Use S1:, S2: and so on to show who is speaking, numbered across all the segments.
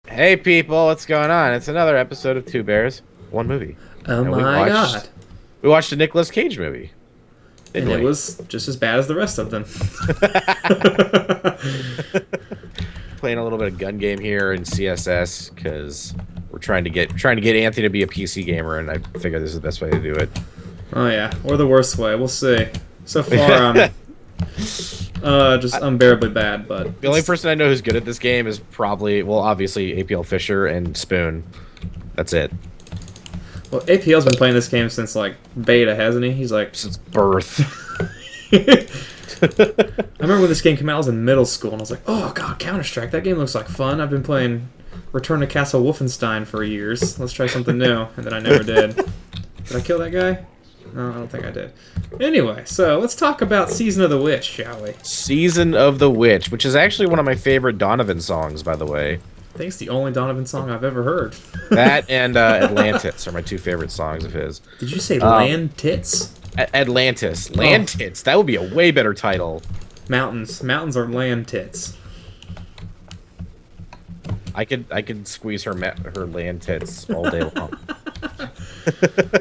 S1: Hey people, what's going on? It's another episode of Two Bears, One Movie.
S2: Oh
S1: And we
S2: my
S1: watched
S2: god.
S1: we watched a Nicolas Cage movie,
S2: And
S1: didn't
S2: it
S1: we?
S2: was just as bad as the rest of them.
S1: Playing a little bit of gun game here in CSS because we're trying to get Anthony to be a PC gamer, and I figure this is the best way to do it.
S2: Oh yeah, or the worst way. We'll see. So far, just unbearably bad, but
S1: The only person I know who's good at this game is probably, well, obviously APL Fisher and Spoon. That's it.
S2: well, APL's been playing this game since like beta, hasn't he? He's like,
S1: Since birth.
S2: I remember when this game came out. I was in middle school, and I was like, "Oh God, Counter-Strike! That game looks like fun." I've been playing Return to Castle Wolfenstein for years. Let's try something new, and then I never did. Did I kill that guy? No, I don't think I did. Anyway, so let's talk about Season of the Witch, shall we?
S1: Season of the Witch, which is actually one of my favorite Donovan songs, by the way.
S2: I think it's the only Donovan song I've ever heard.
S1: That and Atlantis are my two favorite songs of his.
S2: Did you say land tits?
S1: Atlantis. Land tits. That would be a way better title.
S2: Mountains. Mountains are land tits.
S1: I could squeeze her land tits all day long.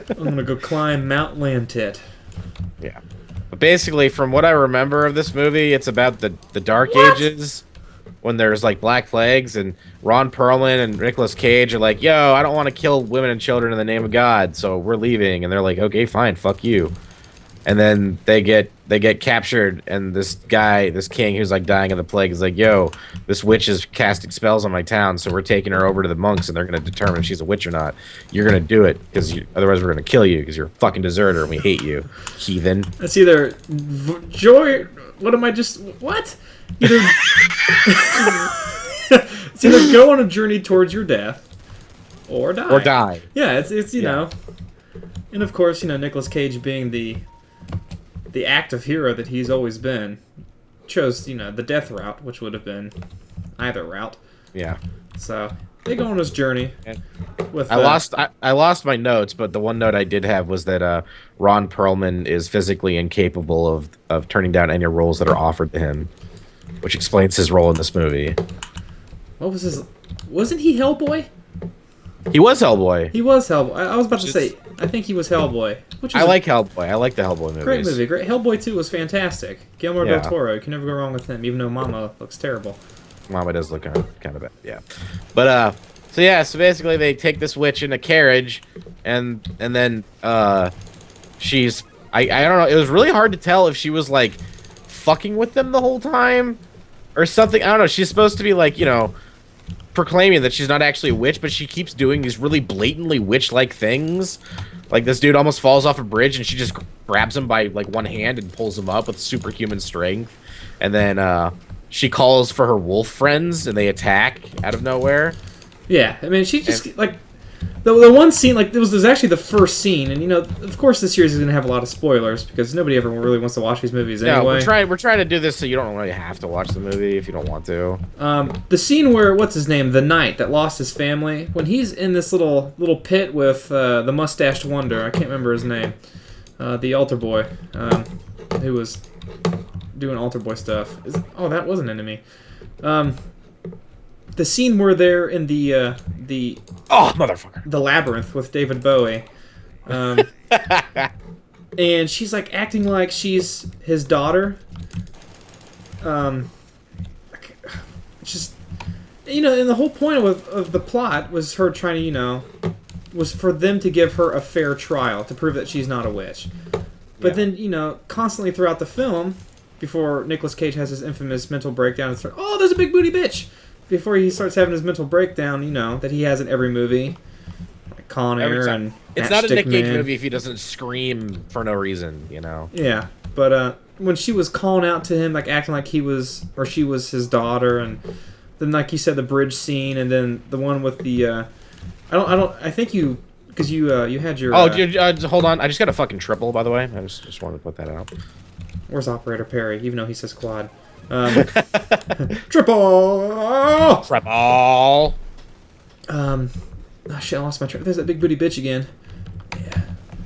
S2: I'm gonna go climb Mount Land Tit.
S1: Yeah. But basically, from what I remember of this movie, it's about the Dark
S2: What?
S1: Ages, when there's like black plagues, and Ron Perlman and Nicolas Cage are like, "Yo, I don't want to kill women and children in the name of God, so we're leaving." And they're like, "Okay, fine, fuck you." And then they get captured, and this king who's like dying of the plague is like, "Yo, this witch is casting spells on my town, so we're taking her over to the monks, and they're gonna determine if she's a witch or not. You're gonna do it, because otherwise we're gonna kill you, because you're a fucking deserter, and we hate you, heathen."
S2: It's either joy. What am I just? What? Either it's either go on a journey towards your death, or die.
S1: Or die.
S2: Yeah, it's you
S1: Yeah.
S2: know, and of course Nicolas Cage being the active hero that he's always been, chose the death route, which would have been either route.
S1: Yeah.
S2: So they go on this journey.
S1: And
S2: With
S1: I lost my notes, but the one note I did have was that Ron Perlman is physically incapable of turning down any roles that are offered to him, which explains his role in this movie.
S2: what was his? Wasn't he Hellboy?
S1: He was Hellboy.
S2: He was Hellboy. I was about to
S1: Just-
S2: say. I think he was Hellboy. Which is
S1: I like Hellboy. I like the Hellboy movies.
S2: great movie. Great. Hellboy 2 was fantastic. Guillermo
S1: Yeah.
S2: del Toro. You can never go wrong with him, even though Mama looks terrible.
S1: Mama does look kind of bad, yeah. But so basically they take this witch in a carriage, and then she's I don't know. It was really hard to tell if she was like fucking with them the whole time or something. I don't know. She's supposed to be like proclaiming that she's not actually a witch, but she keeps doing these really blatantly witch-like things. Like this dude almost falls off a bridge, and she just grabs him by like one hand and pulls him up with superhuman strength. And then she calls for her wolf friends, and they attack out of nowhere.
S2: Yeah, I mean, she just like the one scene. Like this was actually the first scene, and of course, this series is going to have a lot of spoilers because nobody ever really wants to watch these movies
S1: No,
S2: anyway.
S1: we're trying to do this so you don't really have to watch the movie if you don't want to.
S2: The scene where what's his name, the knight that lost his family, when he's in this little pit with the mustached wonder. I can't remember his name. The altar boy, who was doing altar boy stuff. That was an enemy. The scene where they're in the
S1: Oh, motherfucker!
S2: the labyrinth with David Bowie, and she's like acting like she's his daughter. It's just and the whole point of the plot was her trying to was for them to give her a fair trial to prove that she's not a witch. But then constantly throughout the film, before Nicolas Cage has his infamous mental breakdown and starts, "Oh, there's a big booty bitch," before he starts having his mental breakdown, that he has in every movie, like Con Air and
S1: It's not a Nick Cage
S2: Man.
S1: movie if he doesn't scream for no reason,
S2: Yeah, but when she was calling out to him, like acting like he was or she was his daughter, and then like you said, the bridge scene, and then the one with the I think you because you had your
S1: hold on. I just got a fucking triple, by the way. I just wanted to put that out.
S2: where's Operator Perry? Even though he says quad. Triple.
S1: Triple.
S2: Oh shit, I lost my track. There's that big booty bitch again. Yeah.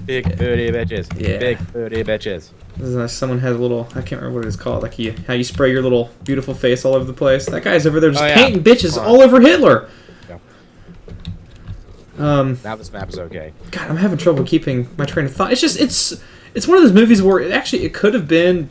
S1: Big booty bitches.
S2: Yeah.
S1: Big booty bitches.
S2: This is like someone had a little, I can't remember what it's called, like how you spray your little beautiful face all over the place. That guy's over there just
S1: Oh, yeah.
S2: painting bitches
S1: Hold on.
S2: all over Hitler.
S1: Yeah. This map is okay.
S2: God, I'm having trouble keeping my train of thought. It's just it's one of those movies where it could have been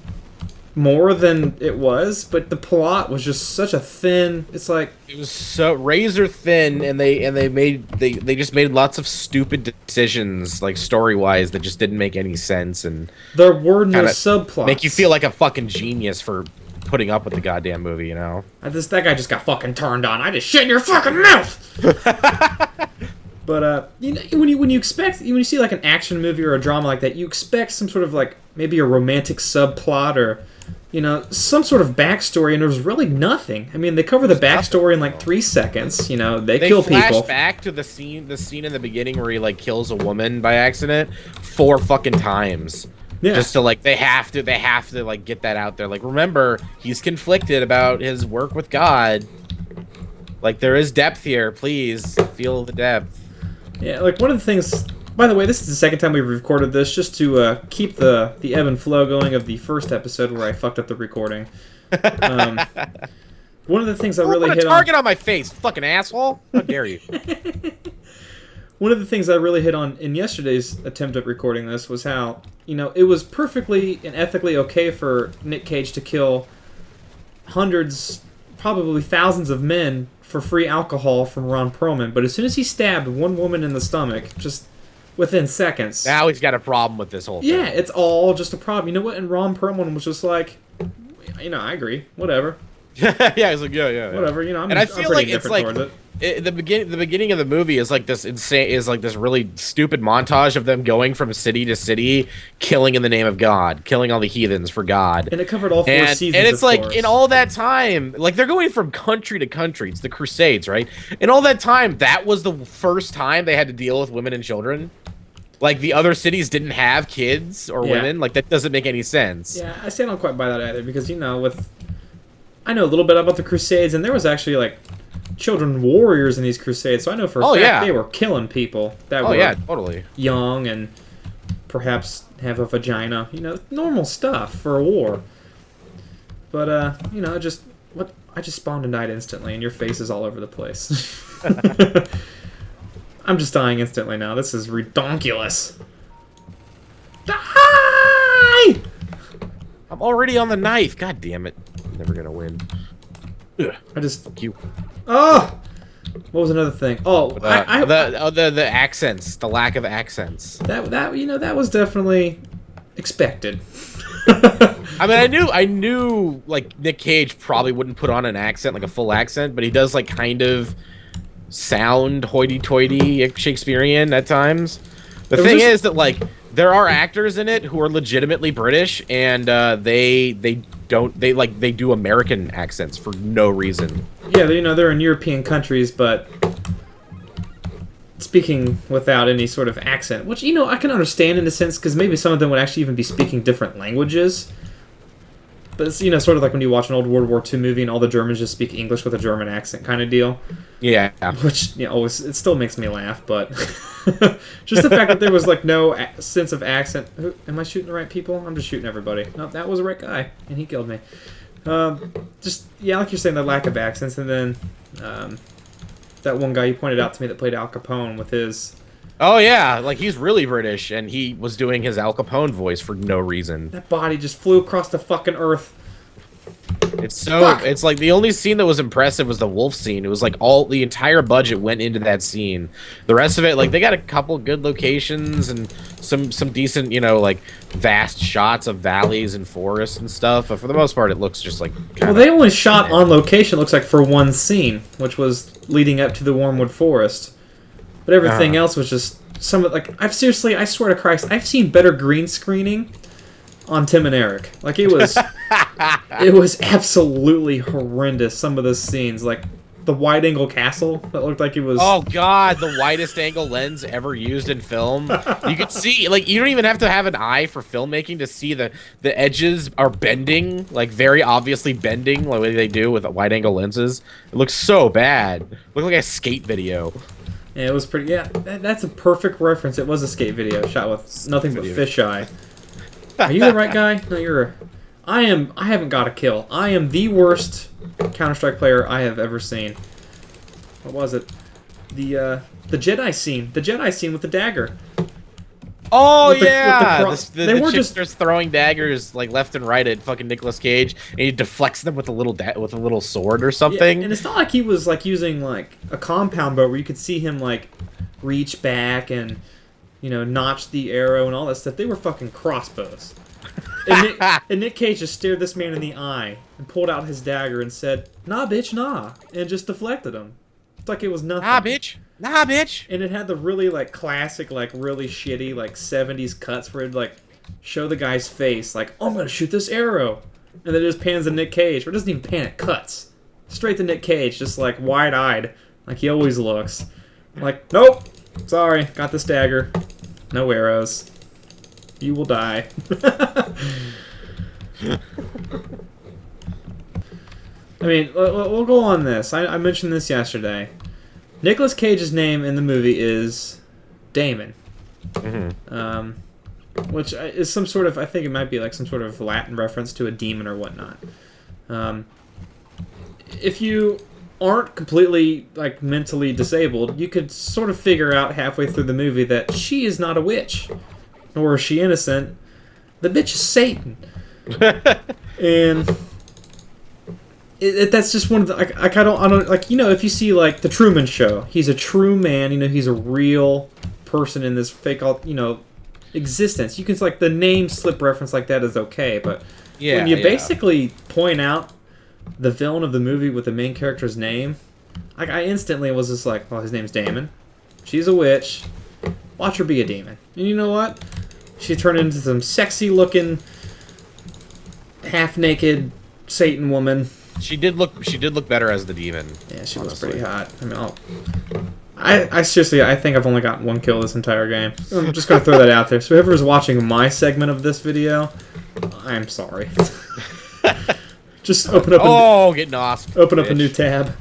S2: more than it was, but the plot was just such a thin. It's like
S1: it was so razor thin, and they just made lots of stupid decisions, like story wise, that just didn't make any sense, and
S2: there were no subplots.
S1: Make you feel like a fucking genius for putting up with the goddamn movie, you know?
S2: That guy just got fucking turned on. I just shit in your fucking mouth. But you know, when you see like an action movie or a drama like that, you expect some sort of like maybe a romantic subplot or, you know, some sort of backstory, and there's really nothing. I mean, they cover the backstory in like 3 seconds. You know, they kill people. They flash
S1: back to the scene in the beginning where he like kills a woman by accident 4 fucking times. Yeah. Just to like they have to like get that out there. Like, remember, he's conflicted about his work with God. Like, there is depth here. Please feel the depth.
S2: Yeah, like one of the things. By the way, this is the second time we've recorded this, just to keep the ebb and flow going of the first episode where I fucked up the recording. One of the things I really hit on.
S1: Target on my face, fucking asshole! How dare you?
S2: One of the things I really hit on in yesterday's attempt at recording this was how, you know, it was perfectly and ethically okay for Nick Cage to kill hundreds, probably thousands of men for free alcohol from Ron Perlman, but as soon as he stabbed one woman in the stomach, just within seconds.
S1: Now he's got a problem with this whole thing.
S2: Yeah, it's all just a problem. You know what? And Ron Perlman was just like, you know, I agree. Whatever.
S1: Yeah, he's like, yeah.
S2: Whatever, you know,
S1: I feel like it's like the beginning of the movie is like this really stupid montage of them going from city to city, killing in the name of God, killing all the heathens for God.
S2: And it covered all 4 seasons.
S1: And it's like, in all that time, like, they're going from country to country. It's the Crusades, right? In all that time, that was the first time they had to deal with women and children. Like, the other cities didn't have kids or women. Like, that doesn't make any sense.
S2: Yeah, I still don't quite buy that either, because, you know, I know a little bit about the Crusades, and there was actually, like, children warriors in these crusades, so I know for a fact they were killing people that were
S1: totally
S2: young and perhaps have a vagina. You know, normal stuff for a war. But you know, I just spawned and died instantly, and your face is all over the place. I'm just dying instantly now. This is redonkulous. Die!
S1: I'm already on the knife. God damn it! I'm never gonna win. Ugh. Fuck you.
S2: Oh, what was another thing? Oh,
S1: the accents, the lack of accents.
S2: That you know, that was definitely expected.
S1: I mean, I knew like Nick Cage probably wouldn't put on an accent, like a full accent, but he does like kind of sound hoity-toity Shakespearean at times. The thing is that like there are actors in it who are legitimately British, and they do American accents for no reason.
S2: Yeah, you know, they're in European countries, but speaking without any sort of accent, which, you know, I can understand in a sense, because maybe some of them would actually even be speaking different languages. But it's, you know, sort of like when you watch an old World War II movie and all the Germans just speak English with a German accent kind of deal.
S1: Yeah.
S2: Which, you know, it still makes me laugh, but just the fact that there was, like, no sense of accent. Am I shooting the right people? I'm just shooting everybody. No, that was the right guy, and he killed me. Just, yeah, like you're saying, the lack of accents, and then that one guy you pointed out to me that played Al Capone with his...
S1: Oh, yeah, like, he's really British, and he was doing his Al Capone voice for no reason.
S2: That body just flew across the fucking earth.
S1: It's like the only scene that was impressive was the wolf scene. It was like the entire budget went into that scene. The rest of it, like, they got a couple good locations and some decent, you know, like, vast shots of valleys and forests and stuff, but for the most part it looks just like
S2: well, they only shot on location, looks like, for one scene, which was leading up to the Wormwood Forest. But everything else was just some of, like, I swear to Christ, I've seen better green screening on Tim and Eric. Like, it was absolutely horrendous, some of the scenes. Like, the wide-angle castle that looked like it was...
S1: Oh, God, the widest angle lens ever used in film. You could see, like, you don't even have to have an eye for filmmaking to see the edges are bending, like, very obviously bending, like the way they do with wide-angle lenses. It looks so bad. It looked like a skate video.
S2: Yeah, it was pretty... Yeah, that's a perfect reference. It was a skate video shot with nothing but fisheye. Are you the right guy? No, you're... I haven't got a kill. I am the worst Counter-Strike player I have ever seen. What was it? the Jedi scene, with the dagger.
S1: Oh
S2: With the
S1: yeah,
S2: they
S1: the
S2: were
S1: chick
S2: just
S1: starts throwing daggers like left and right at fucking Nicolas Cage, and he deflects them with a little sword or something.
S2: Yeah, and it's not like he was like using like a compound bow where you could see him like reach back and notch the arrow and all that stuff. They were fucking crossbows. And Nick Cage just stared this man in the eye and pulled out his dagger and said, "Nah, bitch, nah," and just deflected him. It's like it was nothing.
S1: Nah, bitch. Nah, bitch.
S2: And it had the really like classic, like really shitty like 70s cuts where it'd like show the guy's face like, "Oh, I'm gonna shoot this arrow," and then it just pans to Nick Cage, or it doesn't even pan, it cuts straight to Nick Cage, just like wide-eyed, like he always looks. I'm like, "Nope, sorry, got this dagger, no arrows. You will die." I mean, we'll go on this. I mentioned this yesterday. Nicolas Cage's name in the movie is Damon. Which is some sort of, I think it might be like some sort of Latin reference to a demon or whatnot. If you aren't completely like mentally disabled, you could sort of figure out halfway through the movie that she is not a witch, nor is she innocent. The bitch is Satan. And that's just one of the like I don't like, if you see like the Truman Show, he's a true man, he's a real person in this fake existence. You can like the name slip reference like that is okay, but when you basically point out the villain of the movie with the main character's name, like I instantly was just like, well, his name's Damon. She's a witch. Watch her be a demon. And you know what? She turned into some sexy looking half-naked Satan woman.
S1: She did look better as the demon.
S2: Yeah, she was pretty hot. I mean, I seriously, I think I've only gotten one kill this entire game. I'm just gonna throw that out there. So whoever's watching my segment of this video, I'm sorry. Just open up.
S1: Getting off.
S2: Open up a new tab.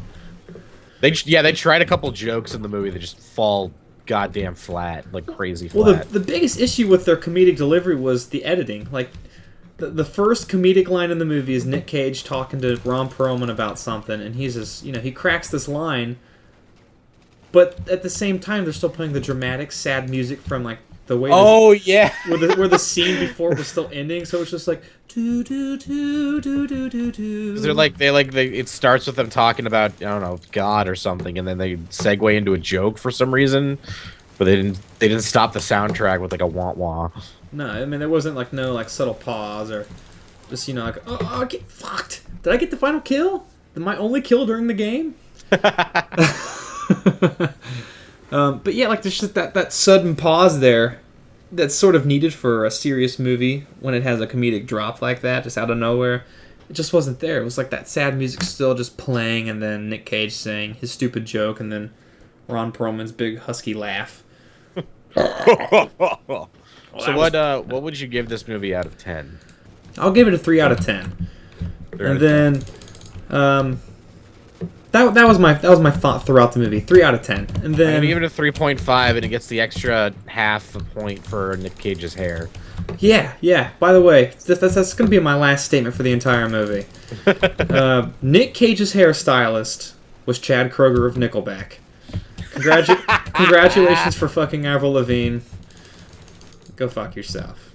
S1: They tried a couple jokes in the movie that just fall goddamn flat, like crazy flat.
S2: Well, the biggest issue with their comedic delivery was the editing. Like, the first comedic line in the movie is Nick Cage talking to Ron Perlman about something, and he's just, he cracks this line, but at the same time, they're still playing the dramatic, sad music from, like, the way...
S1: yeah!
S2: Where the scene before was still ending, so it's just like... Do, do, do, do, do, do, do.
S1: It starts with them talking about, I don't know, God or something, and then they segue into a joke for some reason, but they didn't stop the soundtrack with, like, a wah-wah.
S2: No, I mean, there wasn't, like, no, like, subtle pause or just, like, oh, get fucked. Did I get the final kill? My only kill during the game? But yeah, like, there's just that sudden pause there that's sort of needed for a serious movie when it has a comedic drop like that, just out of nowhere. It just wasn't there. It was like that sad music still just playing, and then Nick Cage saying his stupid joke, and then Ron Perlman's big husky laugh.
S1: So what would you give this movie out of 10?
S2: I'll give it a 3 out of 10. And then that was my thought throughout the movie. 3 out of 10. And then
S1: I'm gonna give it a 3.5, and it gets the extra half a point for Nick Cage's hair.
S2: Yeah. By the way, that's gonna be my last statement for the entire movie. Nick Cage's hairstylist was Chad Kroeger of Nickelback. Congratulations for fucking Avril Lavigne. Go fuck yourself.